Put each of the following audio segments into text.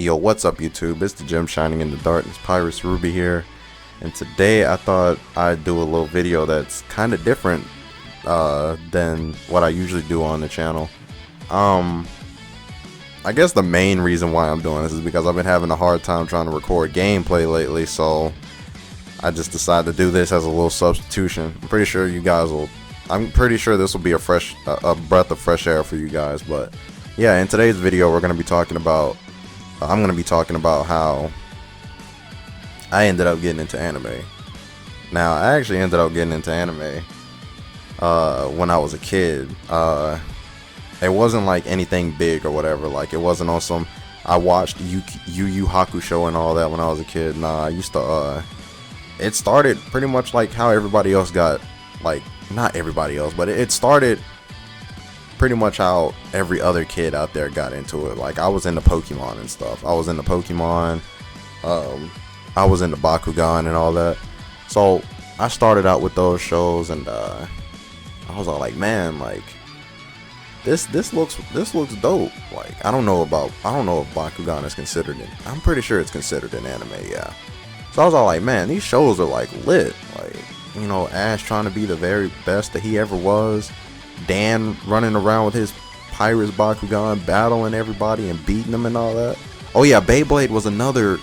Yo, what's up YouTube? It's the gem shining in the darkness, Pyrus Ruby here, and today I thought I'd do a little video that's kind of different than what I usually do on the channel. I guess the main reason why I'm doing this is because I've been having a hard time trying to record gameplay lately, so I just decided to do this as a little substitution. I'm pretty sure this will be a breath of fresh air for you guys. But yeah, in today's video I'm going to be talking about how I ended up getting into anime. Now, I actually ended up getting into anime when I was a kid. It wasn't like anything big or whatever. Like, it wasn't on some, I watched Yu Yu Hakusho and all that when I was a kid. Nah, I used to, it started pretty much like how everybody else got, like, not everybody else, but it started pretty much how every other kid out there got into it. Like, I was into Pokemon and stuff. I was into Pokemon, I was into Bakugan and all that. So I started out with those shows, and I was all like, man, like, this looks dope. Like, I don't know if Bakugan is considered I'm pretty sure it's considered an anime, yeah. So I was all like, man, these shows are like lit. Like, you know, Ash trying to be the very best that he ever was, Dan running around with his Pirates Bakugan, battling everybody and beating them and all that. Oh yeah, Beyblade was another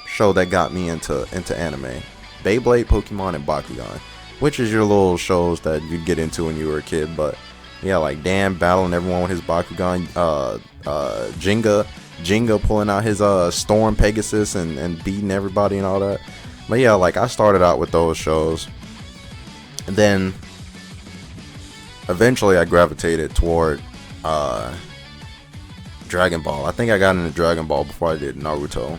show that got me into anime. Beyblade, Pokemon, and Bakugan, which is your little shows that you'd get into when you were a kid. But yeah, like Dan battling everyone with his Bakugan, Jenga pulling out his Storm Pegasus and beating everybody and all that. But yeah, like, I started out with those shows, and then eventually I gravitated toward Dragon Ball. I think I got into Dragon Ball before I did Naruto.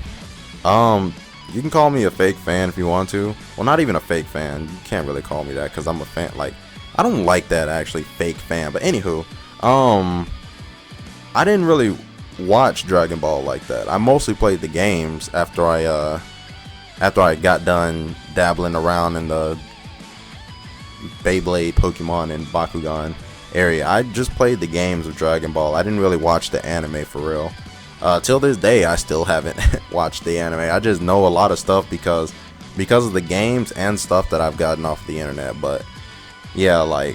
You can call me a fake fan if you want to. Well, not even a fake fan. You can't really call me that because I'm a fan. Like, I don't like that, actually, fake fan. But anywho, I didn't really watch Dragon Ball like that. I mostly played the games after I got done dabbling around in the Beyblade, Pokemon, and Bakugan area. I just played the games of Dragon Ball. I didn't really watch the anime for real. Till this day, I still haven't watched the anime. I just know a lot of stuff because of the games and stuff that I've gotten off the internet. But yeah, like,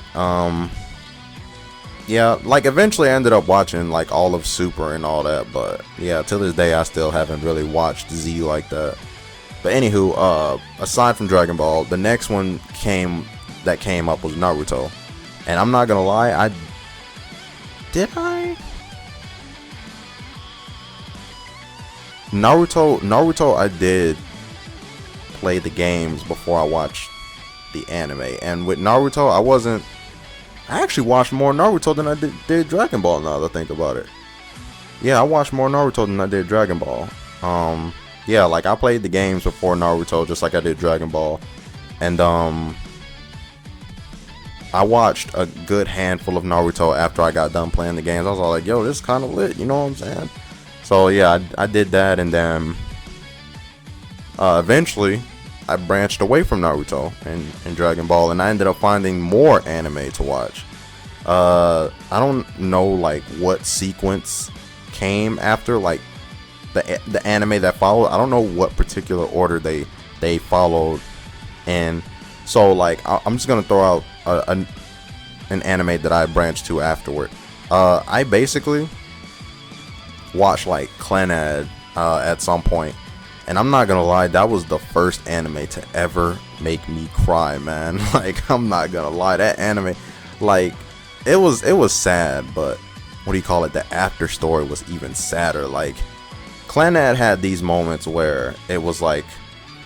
eventually I ended up watching like all of Super and all that. But yeah, till this day, I still haven't really watched Z like that. But anywho, aside from Dragon Ball, the next one that came up was Naruto. And I'm not gonna lie, Naruto, I did play the games before I watched the anime. And with Naruto, I actually watched more Naruto than I did Dragon Ball, now that I think about it. Yeah, I watched more Naruto than I did Dragon Ball. Yeah, like, I played the games before Naruto, just like I did Dragon Ball. And I watched a good handful of Naruto after I got done playing the games. I was all like, yo, this is kind of lit, you know what I'm saying? So yeah, I did that, and then eventually I branched away from Naruto and Dragon Ball, and I ended up finding more anime to watch. I don't know like what sequence came after like the anime that followed. I don't know what particular order they followed, and so like I'm just gonna throw out an anime that I branched to afterward. I basically watched like Clannad at some point, and I'm not gonna lie, that was the first anime to ever make me cry, man. Like, I'm not gonna lie, that anime, like, it was sad, but what do you call it, the after story was even sadder. Like, Clannad had these moments where it was like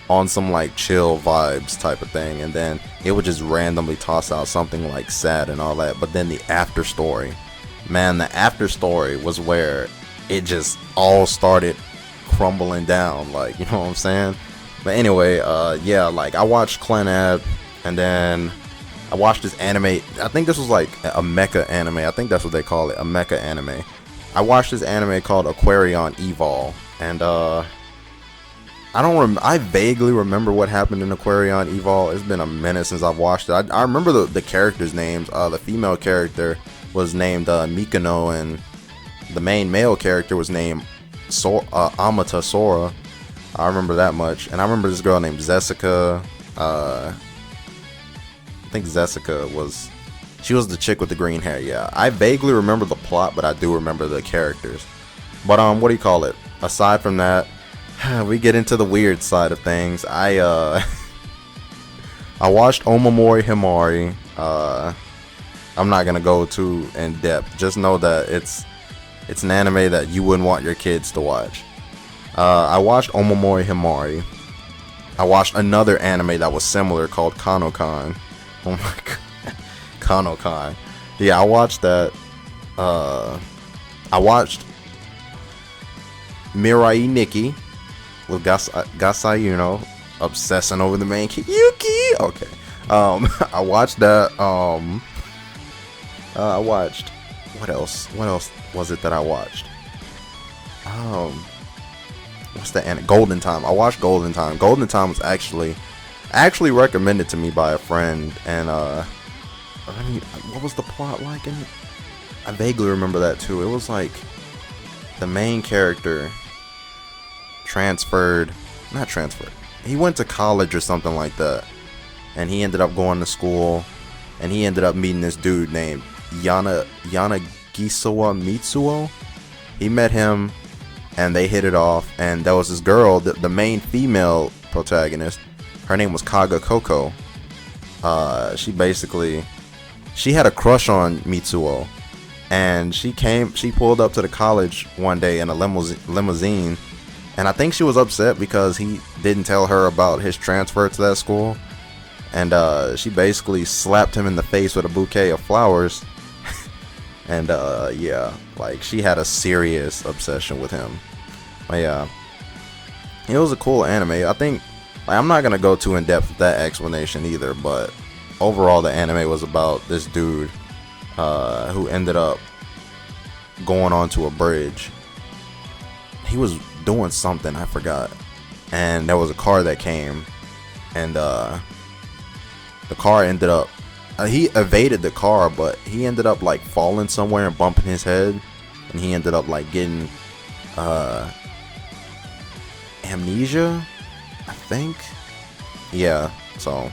on some like chill vibes type of thing, and then it would just randomly toss out something like sad and all that. But then the after story, man, the after story was where it just all started crumbling down, like, you know what I'm saying? But anyway, yeah, like, I watched Clannad, and then I watched this anime. I think this was like a mecha anime. I think that's what they call it, a mecha anime. I watched this anime called Aquarion Evol, and I vaguely remember what happened in Aquarion Evol. It's been a minute since I've watched it. I remember the characters' names. The female character was named Mikano, and the main male character was named Amata Sora. I remember that much. And I remember this girl named Jessica. I think Jessica was... She was the chick with the green hair, yeah. I vaguely remember the plot, but I do remember the characters. But, what do you call it? Aside from that, we get into the weird side of things. I watched Omamori Himari. I'm not gonna go too in depth. Just know that it's an anime that you wouldn't want your kids to watch. I watched Omamori Himari. I watched another anime that was similar called Kanokan. Oh my god. Kanokan. Yeah, I watched that. I watched Mirai Nikki with Gasayuno obsessing over the main kid Yuki. Okay. I watched that. I watched what else? What else was it that I watched? What's the anime? Golden Time. I watched Golden Time. Golden Time was actually recommended to me by a friend, and what was the plot like in it? I vaguely remember that too. It was like the main character not transferred. He went to college or something like that, and he ended up going to school, and he ended up meeting this dude named Yanagisawa Mitsuo. He met him, and they hit it off, and there was this girl, the main female protagonist. Her name was Kaga Koko. She had a crush on Mitsuo, and she pulled up to the college one day in a limousine, and I think she was upset because he didn't tell her about his transfer to that school, and she basically slapped him in the face with a bouquet of flowers, and yeah, like she had a serious obsession with him. But yeah, it was a cool anime. I think, like, I'm not gonna go too in depth with that explanation either, but overall the anime was about this dude who ended up going onto a bridge. He was doing something, I forgot, and there was a car that came, and the car ended up he evaded the car, but he ended up like falling somewhere and bumping his head, and he ended up like getting amnesia, I think. Yeah, so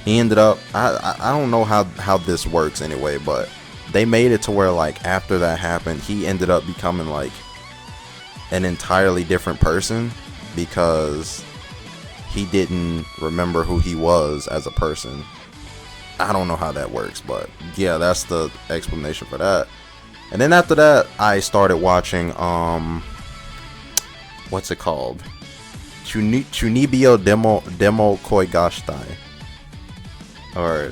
he ended up, I don't know how this works anyway, but they made it to where, like, after that happened, he ended up becoming like an entirely different person because he didn't remember who he was as a person. I don't know how that works, but yeah, that's the explanation for that. And then after that, I started watching what's it called? Chunibyo Demo Koi Gashtai. Or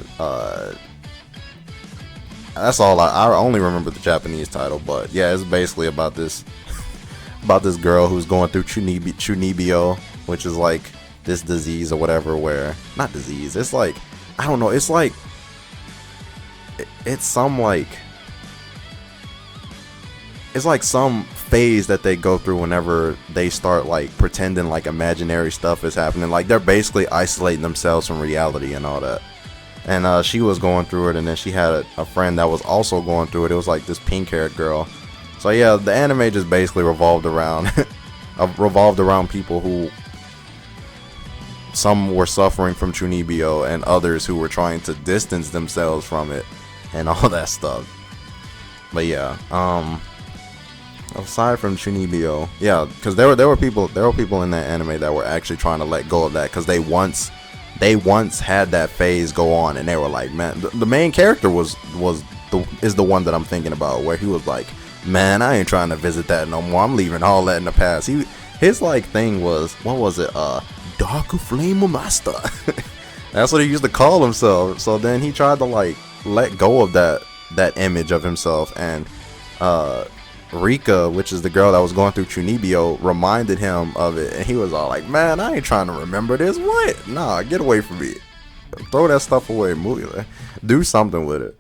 that's all I only remember the Japanese title, but yeah, it's basically about this girl who's going through chunibyo, which is like this disease or whatever, where, not disease, it's like, I don't know, it's like it's some phase that they go through whenever they start like pretending like imaginary stuff is happening. Like they're basically isolating themselves from reality and all that. And she was going through it, and then she had a friend that was also going through it. It was like this pink-haired girl. So yeah, the anime just basically revolved around people who, some were suffering from chunibyo and others who were trying to distance themselves from it and all that stuff. But yeah, aside from chunibyo, yeah, because there were people in that anime that were actually trying to let go of that, because they once had that phase go on, and they were like, man, the main character is the one that I'm thinking about, where he was like, man, I ain't trying to visit that no more. I'm leaving all that in the past. His like thing was, what was it? Dark Flame Master. That's what he used to call himself. So then he tried to like let go of that image of himself, and Rika, which is the girl that was going through chunibyo, reminded him of it, and he was all like, man, I ain't trying to remember this. What? Nah, get away from me. Throw that stuff away. Do something with it.